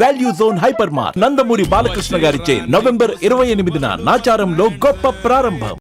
Value Zone Hypermart Nandamuri Balakrishna గారిచే November 28న నాచారంలో గొప్ప ప్రారంభం.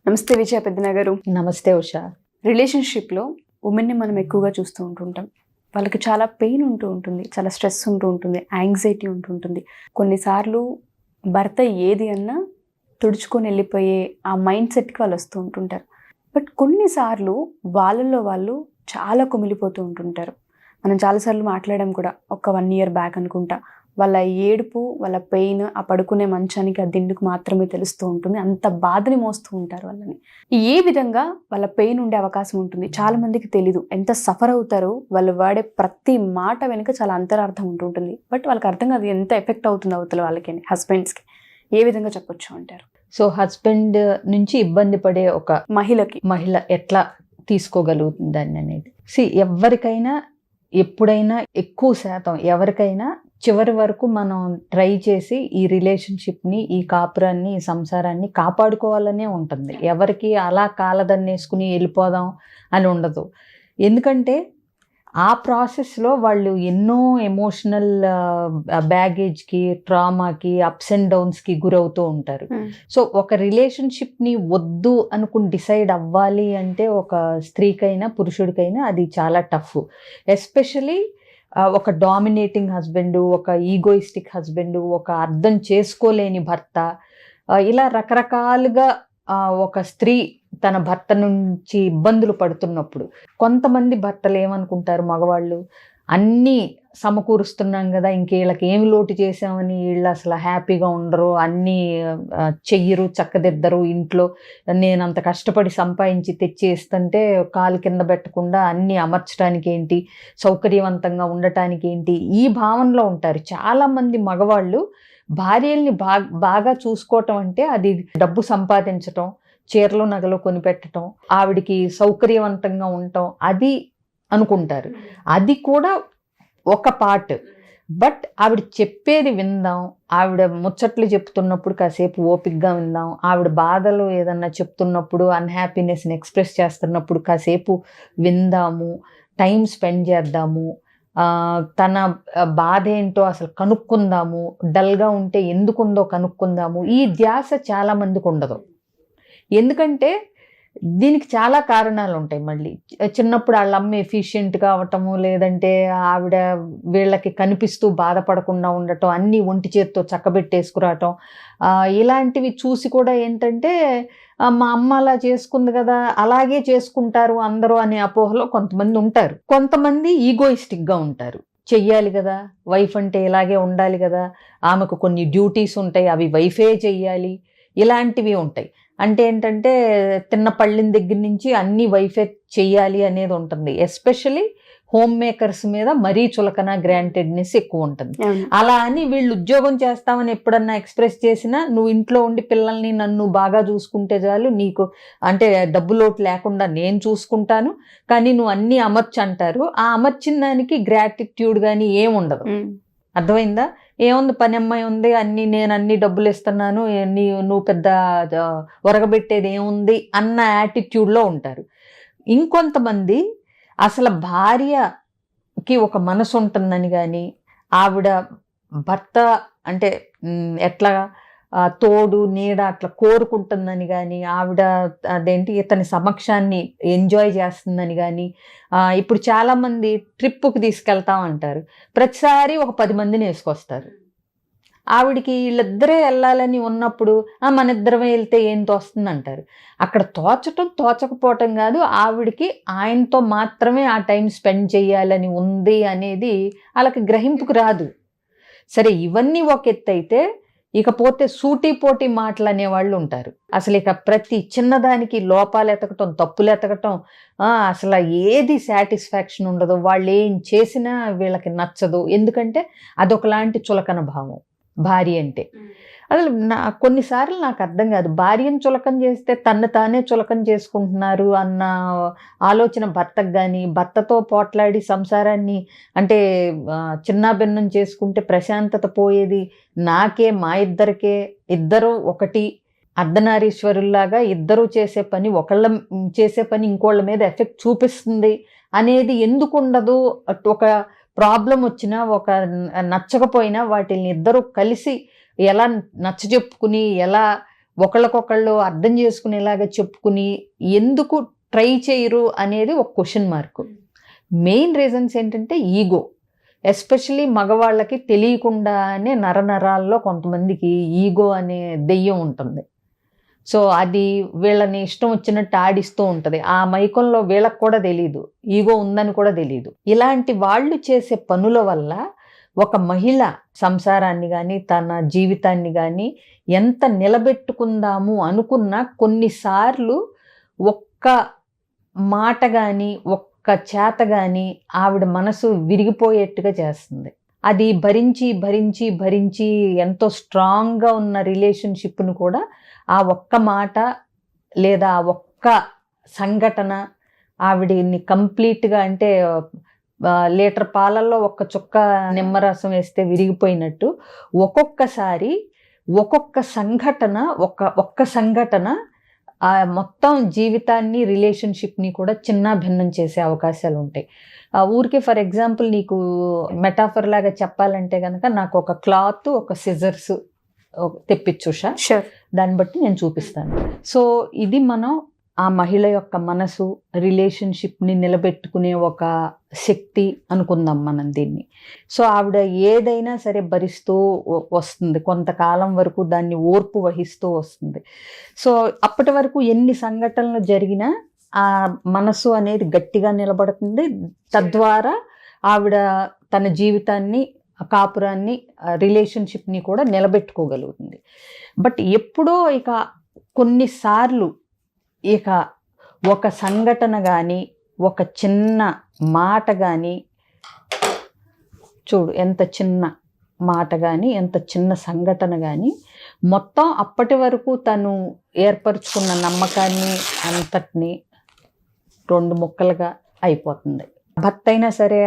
నమస్తే విజయ పెద్దన గారు. నమస్తే ఉషా. రిలేషన్షిప్లో ఉమెన్ని మనం ఎక్కువగా చూస్తూ ఉంటుంటాం. వాళ్ళకి చాలా పెయిన్ ఉంటూ ఉంటుంది, చాలా స్ట్రెస్ ఉంటూ ఉంటుంది, యాంగ్జైటీ ఉంటుంటుంది. కొన్నిసార్లు భర్త ఏది అన్నా తుడుచుకొని వెళ్ళిపోయే ఆ మైండ్ సెట్కి వాళ్ళు వస్తూ ఉంటుంటారు. బట్ కొన్నిసార్లు వాళ్ళల్లో వాళ్ళు చాలా కుమిలిపోతూ ఉంటుంటారు. మనం చాలాసార్లు మాట్లాడాం కూడా, ఒక 1 year బ్యాక్ అనుకుంటా. వాళ్ళ ఏడుపు, వాళ్ళ పెయిన్ ఆ పడుకునే మంచానికి ఆ దిండుకు మాత్రమే తెలుస్తూ ఉంటుంది. అంత బాధని మోస్తూ ఉంటారు వాళ్ళని. ఏ విధంగా వాళ్ళ పెయిన్ ఉండే అవకాశం ఉంటుంది చాలా మందికి తెలీదు. ఎంత సఫర్ అవుతారో, వాళ్ళు వాడే ప్రతి మాట వెనుక చాలా అంతరార్థం ఉంటుంటుంది. బట్ వాళ్ళకి అర్థం కాదు ఎంత ఎఫెక్ట్ అవుతుంది అవతల వాళ్ళకి, హస్బెండ్స్కి. ఏ విధంగా చెప్పొచ్చు అంటారు? సో హస్బెండ్ నుంచి ఇబ్బంది పడే ఒక మహిళ ఎట్లా తీసుకోగలుగుతుందని అనేది, ఎవరికైనా ఎప్పుడైనా ఎక్కువ శాతం ఎవరికైనా చివరి వరకు మనం ట్రై చేసి ఈ రిలేషన్షిప్ని, ఈ కాపురాన్ని, ఈ సంసారాన్ని కాపాడుకోవాలనే ఉంటుంది. ఎవరికి అలా కాలదన్నేసుకుని వెళ్ళిపోదాం అని ఉండదు. ఎందుకంటే ఆ ప్రాసెస్లో వాళ్ళు ఎన్నో ఎమోషనల్ బ్యాగేజ్కి, ట్రామాకి, అప్స్ అండ్ డౌన్స్కి గురవుతూ ఉంటారు. సో ఒక రిలేషన్షిప్ని వద్దు అనుకుని డిసైడ్ అవ్వాలి అంటే ఒక స్త్రీకైనా పురుషుడికైనా అది చాలా టఫ్. ఎస్పెషలీ ఒక డామినేటింగ్ హస్బెండ్, ఒక ఈగోయిస్టిక్ హస్బెండ్, ఒక అర్థం చేసుకోలేని భర్త, ఇలా రకరకాలుగా ఒక స్త్రీ తన భర్త నుంచి ఇబ్బందులు పడుతున్నప్పుడు కొంతమంది భర్తలు ఏమనుకుంటారు, మగవాళ్ళు అన్నీ సమకూరుస్తున్నాం కదా, ఇంకేళ్ళకి ఏమి లోటు చేసామని వీళ్ళు అసలు హ్యాపీగా ఉండరు, అన్నీ చెయ్యరు, చక్కదిద్దరు, ఇంట్లో నేను అంత కష్టపడి సంపాదించి తెచ్చేస్తుంటే కాలు కింద పెట్టకుండా అన్నీ అమర్చడానికి ఏంటి, సౌకర్యవంతంగా ఉండటానికి ఏంటి, ఈ భావనలో ఉంటారు. చాలామంది మగవాళ్ళు భార్యల్ని బాగా చూసుకోవటం అంటే అది డబ్బు సంపాదించటం, చీరలు నగలు కొనిపెట్టడం, ఆవిడికి సౌకర్యవంతంగా ఉండటం, అది అనుకుంటారు. అది కూడా ఒక పార్ట్. బట్ ఆవిడ చెప్పేది విందాం, ఆవిడ ముచ్చట్లు చెప్తున్నప్పుడు కాసేపు ఓపికగా విందాం, ఆవిడ బాధలు ఏదన్నా చెప్తున్నప్పుడు, అన్హ్యాపీనెస్ని ఎక్స్ప్రెస్ చేస్తున్నప్పుడు కాసేపు విందాము, టైం స్పెండ్ చేద్దాము, తన బాధ ఏంటో అసలు కనుక్కుందాము, డల్గా ఉంటే ఎందుకుందో కనుక్కుందాము, ఈ ధ్యాస చాలామందికి ఉండదు. ఎందుకంటే దీనికి చాలా కారణాలు ఉంటాయి. మళ్ళీ చిన్నప్పుడు వాళ్ళ అమ్మ ఎఫిషియెంట్ కావటము, లేదంటే ఆవిడ వీళ్ళకి కనిపిస్తూ బాధపడకుండా ఉండటం, అన్నీ ఒంటి చేత్తో చక్కబెట్టేసుకురావటం, ఇలాంటివి చూసి కూడా ఏంటంటే మా అమ్మ అలా చేసుకుంది కదా, అలాగే చేసుకుంటారు అందరూ అనే అపోహలో కొంతమంది ఉంటారు. కొంతమంది ఈగోయిస్టిక్గా ఉంటారు. చెయ్యాలి కదా, వైఫ్ అంటే ఇలాగే ఉండాలి కదా, ఆమెకు కొన్ని డ్యూటీస్ ఉంటాయి, అవి వైఫే చెయ్యాలి, ఇలాంటివి ఉంటాయి. అంటే ఏంటంటే తిన్న పళ్ళిన దగ్గర నుంచి అన్ని వైఫే చెయ్యాలి అనేది ఉంటుంది. ఎస్పెషలీ హోమ్ మేకర్స్ మీద మరీ చులకన, గ్రాంటెడ్నెస్ ఎక్కువ ఉంటుంది. అలా అని వీళ్ళు ఉద్యోగం చేస్తామని ఎప్పుడన్నా ఎక్స్ప్రెస్ చేసినా, నువ్వు ఇంట్లో ఉండి పిల్లల్ని నన్ను బాగా చూసుకుంటే చాలు, నీకు అంటే డబ్బు లోటు లేకుండా నేను చూసుకుంటాను, కానీ నువ్వు అన్నీ అమర్చి అంటారు. ఆ అమర్చిన దానికి గ్రాటిట్యూడ్ కానీ ఏముండదు. అర్థమైందా? ఏముంది, పని అమ్మాయి ఉంది, నేను అన్ని డబ్బులు ఇస్తున్నాను, నువ్వు పెద్ద ఒరగబెట్టేది ఏముంది అన్న యాటిట్యూడ్లో ఉంటారు. ఇంకొంతమంది అసలు భార్యకి ఒక మనసు ఉంటుందని కానీ, ఆవిడ భర్త అంటే ఎట్లా తోడు నీడ అట్లా కోరుకుంటుందని కానీ, ఆవిడ ఇతని సమక్షాన్ని ఎంజాయ్ చేస్తుందని కానీ. ఇప్పుడు చాలామంది ట్రిప్పుకి తీసుకెళ్తాం అంటారు, ప్రతిసారి ఒక 10 మందిని వేసుకొస్తారు. ఆవిడికి వీళ్ళిద్దరే వెళ్ళాలని ఉన్నప్పుడు మన ఇద్దరమే వెళ్తే ఏం తోస్తుంది అంటారు. అక్కడ తోచకపోవటం కాదు, ఆవిడికి ఆయనతో మాత్రమే ఆ టైం స్పెండ్ చేయాలని ఉంది అనేది వాళ్ళకి గ్రహింపుకు రాదు. సరే, ఇవన్నీ ఒక ఎత్తు అయితే, ఇకపోతే సూటిపోటి మాటలు అనేవాళ్ళు ఉంటారు. అసలు ఇక ప్రతి చిన్నదానికి లోపాలు ఎతకటం, తప్పులు ఎతకటం, అసలు ఏది సాటిస్ఫాక్షన్ ఉండదు, వాళ్ళు ఏం చేసినా వీళ్ళకి నచ్చదు. ఎందుకంటే అదొకలాంటి చులకన భావం భార్య అంటే. అసలు కొన్నిసార్లు నాకు అర్థం కాదు, భార్యను చులకన చేస్తే తన్ను తానే చులకన చేసుకుంటున్నారు అన్న ఆలోచన భర్తకు కానీ, భర్తతో పోట్లాడి సంసారాన్ని అంటే చిన్నాభిన్నం చేసుకుంటే ప్రశాంతత పోయేది నాకే, మా ఇద్దరికే, ఇద్దరు ఒకటి అర్ధనారీశ్వరుల్లాగా ఇద్దరూ చేసే పని, ఒకళ్ళ చేసే పని ఇంకోళ్ళ మీద ఎఫెక్ట్ చూపిస్తుంది అనేది ఎందుకు ఉండదు? ఒక ప్రాబ్లం వచ్చినా, ఒక నచ్చకపోయినా వాటిని ఇద్దరు కలిసి ఎలా నచ్చజెప్పుకుని, ఎలా ఒకళ్ళకొకళ్ళు అర్థం చేసుకునేలాగా చెప్పుకుని ఎందుకు ట్రై చేయరు అనేది ఒక క్వశ్చన్ మార్క్. మెయిన్ రీజన్స్ ఏంటంటే ఈగో. ఎస్పెషలీ మగవాళ్ళకి తెలియకుండానే నరనరాల్లో కొంతమందికి ఈగో అనే దెయ్యం ఉంటుంది. సో అది వీళ్ళని ఇష్టం వచ్చినట్టు ఆడిస్తూ ఉంటుంది. ఆ మైకంలో వీళ్ళకి కూడా తెలియదు, ఈగో ఉందని కూడా తెలియదు. ఇలాంటి వాళ్ళు చేసే పనుల వల్ల ఒక మహిళ సంసారాన్ని కానీ తన జీవితాన్ని కానీ ఎంత నిలబెట్టుకుందాము అనుకున్నా కొన్నిసార్లు ఒక్క మాట కానీ ఒక్క చేత కానీ ఆవిడ మనసు విరిగిపోయేట్టుగా చేస్తుంది. అది భరించి భరించి భరించి ఎంతో స్ట్రాంగ్గా ఉన్న రిలేషన్షిప్ను కూడా ఆ ఒక్క మాట లేదా ఆ ఒక్క సంఘటన ఆవిడని కంప్లీట్గా, అంటే లీటర్ పాలల్లో ఒక్క చుక్క నిమ్మరసం వేస్తే విరిగిపోయినట్టు ఒక్కొక్కసారి ఒక్కొక్క సంఘటన ఒక్క సంఘటన ఆ మొత్తం జీవితాన్ని రిలేషన్షిప్ని కూడా చిన్న భిన్నం చేసే అవకాశాలు ఉంటాయి. ఊరికే ఫర్ ఎగ్జాంపుల్ నీకు మెటాఫర్ లాగా చెప్పాలంటే కనుక నాకు ఒక క్లాత్, ఒక సిజర్స్ తెప్పించు ఉషా, దాన్ని బట్టి నేను చూపిస్తాను. సో ఇది మనం ఆ మహిళ యొక్క మనసు, రిలేషన్షిప్ని నిలబెట్టుకునే ఒక శక్తి అనుకుందాం మనం దీన్ని. సో ఆవిడ ఏదైనా సరే భరిస్తూ వస్తుంది, కొంతకాలం వరకు దాన్ని ఓర్పు వహిస్తూ వస్తుంది. సో అప్పటి వరకు ఎన్ని సంఘటనలు జరిగినా ఆ మనసు అనేది గట్టిగా నిలబడుతుంది. తద్వారా ఆవిడ తన జీవితాన్ని, కాపురాన్ని, రిలేషన్షిప్ని కూడా నిలబెట్టుకోగలుగుతుంది. బట్ ఎప్పుడో ఇక కొన్నిసార్లు ఇక ఒక సంఘటన కానీ, ఒక చిన్న మాట కానీ, చూడు ఎంత చిన్న మాట కానీ, ఎంత చిన్న సంఘటన కానీ మొత్తం అప్పటి వరకు తను ఏర్పరచుకున్న నమ్మకాన్ని అంతటిని రెండు ముక్కలుగా అయిపోతుంది. భర్త అయినా సరే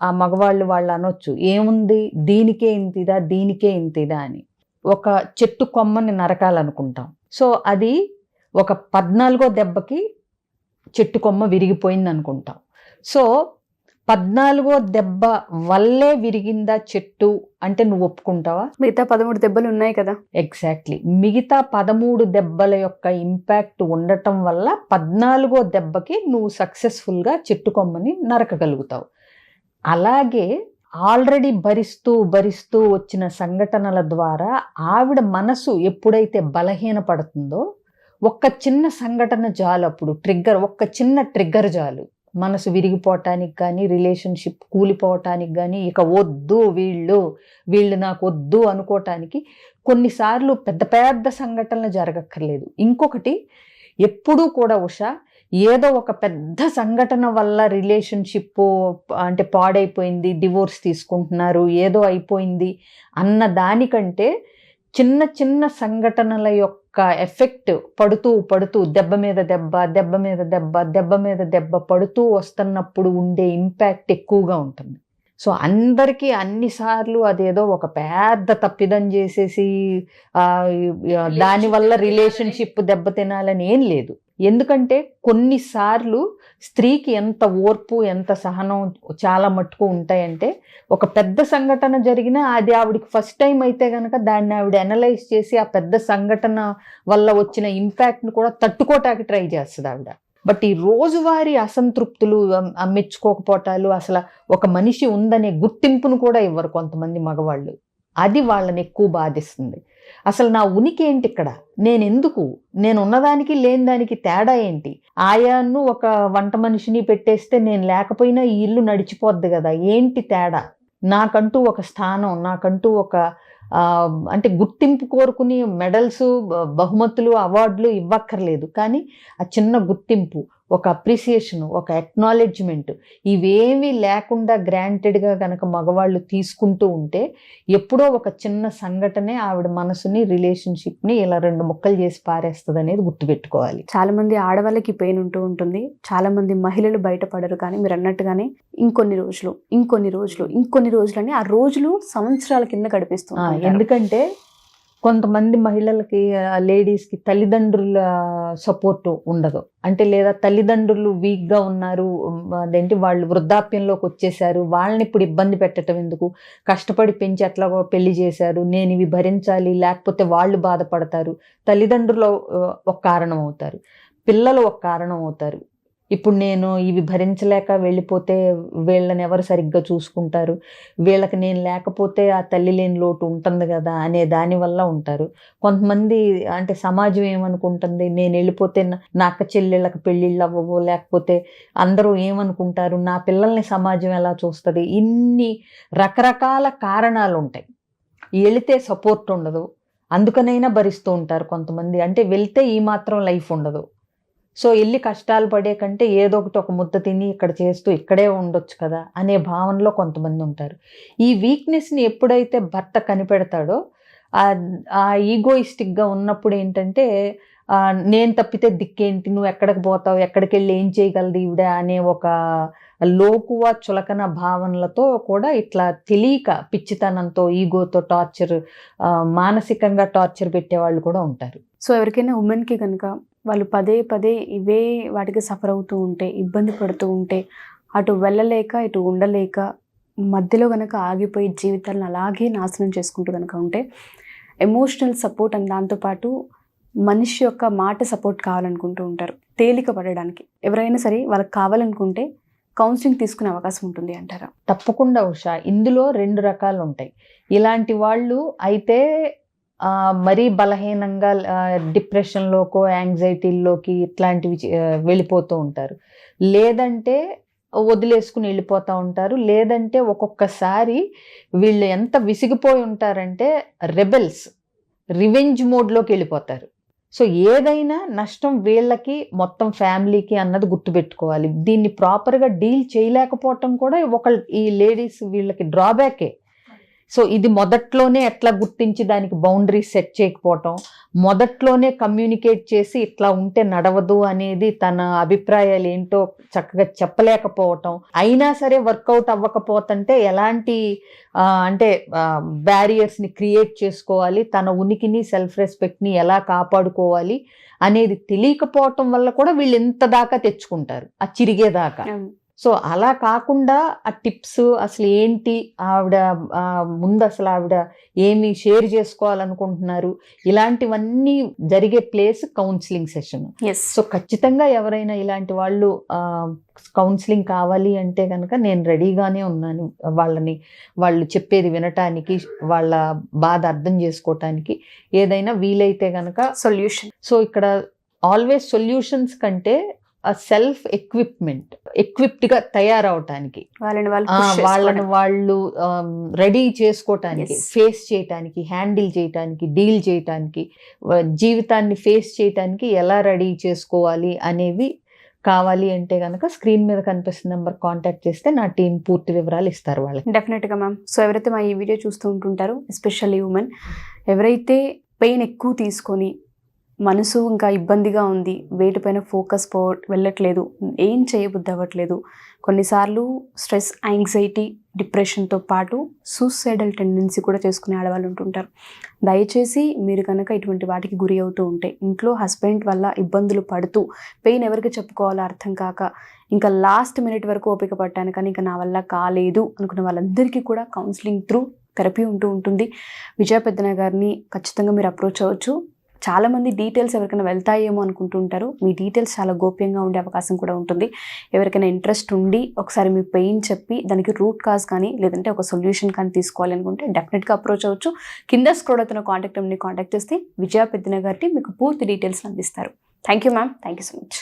ఆ మగవాళ్ళు వాళ్ళు అనొచ్చు, ఏముంది దీనికే ఇంతిదా, దీనికే ఇంతిదా అని. ఒక చెట్టు కొమ్మని నరకాలనుకుంటాం. సో అది ఒక 14వ దెబ్బకి చెట్టు కొమ్మ విరిగిపోయింది అనుకుంటాం. సో 14వ దెబ్బ వల్లే విరిగిందా చెట్టు అంటే నువ్వు ఒప్పుకుంటావా? మిగతా 13 దెబ్బలు ఉన్నాయి కదా. ఎగ్జాక్ట్లీ. మిగతా 13 దెబ్బల యొక్క ఇంపాక్ట్ ఉండటం వల్ల 14వ దెబ్బకి నువ్వు సక్సెస్ఫుల్గా చెట్టు కొమ్మని నరకగలుగుతావు. అలాగే ఆల్రెడీ భరిస్తూ భరిస్తూ వచ్చిన సంఘటనల ద్వారా ఆవిడ మనసు ఎప్పుడైతే బలహీనపడుతుందో ఒక్క చిన్న సంఘటన చాలు, అప్పుడు ఒక్క చిన్న ట్రిగ్గర్ చాలు మనసు విరిగిపోవటానికి కానీ, రిలేషన్షిప్ కూలిపోవటానికి కానీ, ఇక వద్దు వీళ్ళు నాకు వద్దు అనుకోవటానికి. కొన్నిసార్లు పెద్ద పెద్ద సంఘటనలు జరగక్కర్లేదు. ఇంకొకటి, ఎప్పుడూ కూడా ఉషా ఏదో ఒక పెద్ద సంఘటన వల్ల రిలేషన్షిప్ అంటే పాడైపోయింది, డివోర్స్ తీసుకుంటున్నారు, ఏదో అయిపోయింది అన్న దానికంటే చిన్న చిన్న సంఘటనల యొక్క ఎఫెక్ట్ పడుతూ పడుతూ దెబ్బ మీద దెబ్బ, దెబ్బ మీద దెబ్బ, దెబ్బ మీద దెబ్బ పడుతూ వస్తున్నప్పుడు ఉండే ఇంపాక్ట్ ఎక్కువగా ఉంటుంది. సో అందరికీ అన్నిసార్లు అదేదో ఒక పెద్ద తప్పిదం చేసేసి దానివల్ల రిలేషన్షిప్ దెబ్బతినాలని ఏం లేదు. ఎందుకంటే కొన్నిసార్లు స్త్రీకి ఎంత ఓర్పు, ఎంత సహనం చాలా మట్టుకు ఉంటాయంటే, ఒక పెద్ద సంఘటన జరిగినా అది ఆవిడికి ఫస్ట్ టైం అయితే కనుక దాన్ని ఆవిడ అనలైజ్ చేసి ఆ పెద్ద సంఘటన వల్ల వచ్చిన ఇంపాక్ట్ని కూడా తట్టుకోవటానికి ట్రై చేస్తుంది ఆవిడ. బట్ ఈ రోజువారీ అసంతృప్తులు, మెచ్చుకోకపోవటాలు, అసలు ఒక మనిషి ఉందనే గుర్తింపును కూడా ఇవ్వరు కొంతమంది మగవాళ్ళు. అది వాళ్ళని ఎక్కువ బాధిస్తుంది. అసలు నా ఉనికి ఏంటి ఇక్కడ, నేను ఉన్నదానికి లేని దానికి తేడా ఏంటి? ఆయాను ఒక వంట మనిషిని పెట్టేస్తే నేను లేకపోయినా ఈ ఇల్లు నడిచిపోద్ది కదా, ఏంటి తేడా? నాకంటూ ఒక స్థానం, నాకంటూ ఒక అంటే గుర్తింపు కోరుకుని మెడల్స్, బహుమతులు, అవార్డులు ఇవ్వక్కర్లేదు. కానీ ఆ చిన్న గుర్తింపు, ఒక అప్రిసియేషన్, ఒక అక్నాలెడ్జ్మెంట్ ఇవేమీ లేకుండా గ్రాంటెడ్గా కనుక మగవాళ్ళు తీసుకుంటూ ఉంటే ఎప్పుడో ఒక చిన్న సంఘటనే ఆవిడ మనసుని, రిలేషన్షిప్ని ఇలా రెండు ముక్కలు చేసి పారేస్తుంది అనేది గుర్తుపెట్టుకోవాలి. చాలా మంది ఆడవాళ్ళకి పెయిన్ ఉంటూ ఉంటుంది, చాలా మంది మహిళలు బయటపడరు. కానీ మీరు అన్నట్టుగానే ఇంకొన్ని రోజులు అని ఆ రోజులు సంవత్సరాల కింద గడిపిస్తుంది. ఎందుకంటే కొంతమంది మహిళలకి లేడీస్కి తల్లిదండ్రుల సపోర్ట్ ఉండదు, అంటే లేదా తల్లిదండ్రులు వీక్గా ఉన్నారు, అదేంటి వాళ్ళు వృద్ధాప్యంలోకి వచ్చేసారు, వాళ్ళని ఇప్పుడు ఇబ్బంది పెట్టడం ఎందుకు, కష్టపడి పెంచి ఎట్లాగో పెళ్లి చేశారు, నేను ఇవి భరించాలి, లేకపోతే వాళ్ళు బాధపడతారు. తల్లిదండ్రులు ఒక కారణం అవుతారు, పిల్లలు ఒక కారణం అవుతారు. ఇప్పుడు నేను ఇవి భరించలేక వెళ్ళిపోతే వీళ్ళని ఎవరు సరిగ్గా చూసుకుంటారు, వీళ్ళకి నేను లేకపోతే ఆ తల్లి లేని లోటు ఉంటుంది కదా అనే దానివల్ల ఉంటారు. కొంతమంది అంటే సమాజం ఏమనుకుంటుంది, నేను వెళ్ళిపోతే నా అక్క చెల్లెళ్ళకి పెళ్ళిళ్ళు అవ్వవు, లేకపోతే అందరూ ఏమనుకుంటారు, నా పిల్లల్ని సమాజం ఎలా చూస్తుంది, ఇన్ని రకరకాల కారణాలు ఉంటాయి. వెళితే సపోర్ట్ ఉండదు, అందుకనైనా భరిస్తూ ఉంటారు కొంతమంది. అంటే వెళ్తే ఈ మాత్రం లైఫ్ ఉండదు, సో వెళ్ళి కష్టాలు పడే కంటే ఏదో ఒకటి ఒక ముద్ద తిని ఇక్కడ చేస్తూ ఇక్కడే ఉండొచ్చు కదా అనే భావనలో కొంతమంది ఉంటారు. ఈ వీక్నెస్ని ఎప్పుడైతే భర్త కనిపెడతాడో ఆ ఈగోయిస్టిక్గా ఉన్నప్పుడు ఏంటంటే నేను తప్పితే దిక్కేంటి, నువ్వు ఎక్కడికి పోతావు, ఎక్కడికి వెళ్ళి ఏం చేయగలదు ఈవిడ అనే ఒక లోకువ చులకన భావనలతో కూడా ఇట్లా తెలియక పిచ్చితనంతో ఈగోతో టార్చర్, మానసికంగా టార్చర్ పెట్టేవాళ్ళు కూడా ఉంటారు. సో ఎవరికైనా ఉమెన్కి కనుక వాళ్ళు పదే పదే ఇవే వాటికి సఫర్ అవుతూ ఉంటే, ఇబ్బంది పడుతూ ఉంటే, అటు వెళ్ళలేక ఇటు ఉండలేక మధ్యలో కనుక ఆగిపోయి జీవితాలను అలాగే నాశనం చేసుకుంటూ కనుక ఉంటే, ఎమోషనల్ సపోర్ట్ అండ్ దాంతోపాటు మనిషి యొక్క మాట సపోర్ట్ కావాలనుకుంటూ ఉంటారు. తేలిక పడడానికి ఎవరైనా సరే వాళ్ళకి కావాలనుకుంటే కౌన్సిలింగ్ తీసుకునే అవకాశం ఉంటుంది అంటారా? తప్పకుండా ఉషా, ఇందులో 2 రకాలు ఉంటాయి. ఇలాంటి వాళ్ళు అయితే మరీ బలహీనంగా డిప్రెషన్లోకో యాంగ్జైటీల్లోకి ఇట్లాంటివి వెళ్ళిపోతూ ఉంటారు, లేదంటే వదిలేసుకుని వెళ్ళిపోతూ ఉంటారు, లేదంటే ఒక్కొక్కసారి వీళ్ళు ఎంత విసిగిపోయి ఉంటారంటే రెబెల్స్, రివెంజ్ మోడ్లోకి వెళ్ళిపోతారు. సో ఏదైనా నష్టం వీళ్ళకి మొత్తం ఫ్యామిలీకి అన్నది గుర్తుపెట్టుకోవాలి. దీన్ని ప్రాపర్గా డీల్ చేయలేకపోవటం కూడా ఈ లేడీస్ వీళ్ళకి డ్రాబ్యాకే. సో ఇది మొదట్లోనే ఎట్లా గుర్తించి దానికి బౌండరీస్ సెట్ చేయకపోవటం, మొదట్లోనే కమ్యూనికేట్ చేసి ఇట్లా ఉంటే నడవదు అనేది తన అభిప్రాయాలు ఏంటో చక్కగా చెప్పలేకపోవటం, అయినా సరే వర్కౌట్ అవ్వకపోతుంటే ఎలాంటి అంటే బ్యారియర్స్ని క్రియేట్ చేసుకోవాలి, తన ఉనికిని సెల్ఫ్ రెస్పెక్ట్ని ఎలా కాపాడుకోవాలి అనేది తెలియకపోవటం వల్ల కూడా వీళ్ళు ఎంత దాకా తెచ్చుకుంటారు, ఆ చిరిగేదాకా. సో అలా కాకుండా ఆ టిప్స్ అసలు ఏంటి, ఆవిడ ముందు అసలు ఆవిడ ఏమి షేర్ చేసుకోవాలనుకుంటున్నారు, ఇలాంటివన్నీ జరిగే ప్లేస్ కౌన్సిలింగ్ సెషన్. సో ఖచ్చితంగా ఎవరైనా ఇలాంటి వాళ్ళు కౌన్సిలింగ్ కావాలి అంటే కనుక నేను రెడీగానే ఉన్నాను, వాళ్ళు చెప్పేది వినటానికి, వాళ్ళ బాధ అర్థం చేసుకోవటానికి, ఏదైనా వీలైతే కనుక సొల్యూషన్. సో ఇక్కడ ఆల్వేస్ సొల్యూషన్స్ కంటే సెల్ఫ్ ఎక్విప్డ్గా తయారవటానికి, వాళ్ళని వాళ్ళు రెడీ చేసుకోవటానికి, ఫేస్ చేయటానికి, హ్యాండిల్ చేయటానికి, డీల్ చేయటానికి, జీవితాన్ని ఫేస్ చేయటానికి ఎలా రెడీ చేసుకోవాలి అనేవి కావాలి అంటే కనుక స్క్రీన్ మీద కనిపిస్తున్న నెంబర్ కాంటాక్ట్ చేస్తే నా టీం పూర్తి వివరాలు ఇస్తారు వాళ్ళకి. డెఫినెట్గా మ్యామ్. సో ఎవరైతే మా ఈ వీడియో చూస్తూ ఉంటుంటారో, ఎస్పెషల్లీ ఉమెన్, ఎవరైతే పెయిన్ ఎక్కువ తీసుకొని మనసు ఇంకా ఇబ్బందిగా ఉంది, వేటిపైన ఫోకస్ వెళ్ళట్లేదు, ఏం చేయబుద్ధి అవ్వట్లేదు, కొన్నిసార్లు స్ట్రెస్, యాంగ్జైటీ, డిప్రెషన్తో పాటు సూసైడల్ టెండెన్సీ కూడా చేసుకునే ఆడవాళ్ళు ఉంటుంటారు. దయచేసి మీరు కనుక ఇటువంటి వాటికి గురి అవుతూ ఉంటే, ఇంట్లో హస్బెండ్ వల్ల ఇబ్బందులు పడుతూ పెయిన్ ఎవరికి చెప్పుకోవాలో అర్థం కాక ఇంకా లాస్ట్ మినిట్ వరకు ఓపిక పట్టాను కానీ ఇంకా నా వల్ల కాలేదు అనుకున్న వాళ్ళందరికీ కూడా కౌన్సిలింగ్ త్రూ థెరపీ ఉంటుంది. విజయ పెద్దన గారిని ఖచ్చితంగా మీరు అప్రోచ్ అవ్వచ్చు. చాలామంది డీటెయిల్స్ ఎవరికైనా వెళ్తాయేమో అనుకుంటుంటారు, మీ డీటెయిల్స్ చాలా గోప్యంగా ఉండే అవకాశం కూడా ఉంటుంది. ఎవరికైనా ఇంట్రెస్ట్ ఉండి ఒకసారి మీ పెయిన్ చెప్పి దానికి రూట్ కాజ్ కానీ లేదంటే ఒక సొల్యూషన్ కానీ తీసుకోవాలి అనుకుంటే డెఫినెట్గా అప్రోచ్ అవ్వచ్చు. కింద స్క్రోల్ అవుతున్న కాంటాక్ట్ నెంబర్ని కాంటాక్ట్ చేస్తే విజయ పెద్దన గారికి మీకు పూర్తి డీటెయిల్స్ అందిస్తారు. Thank you ma'am, thank you so much.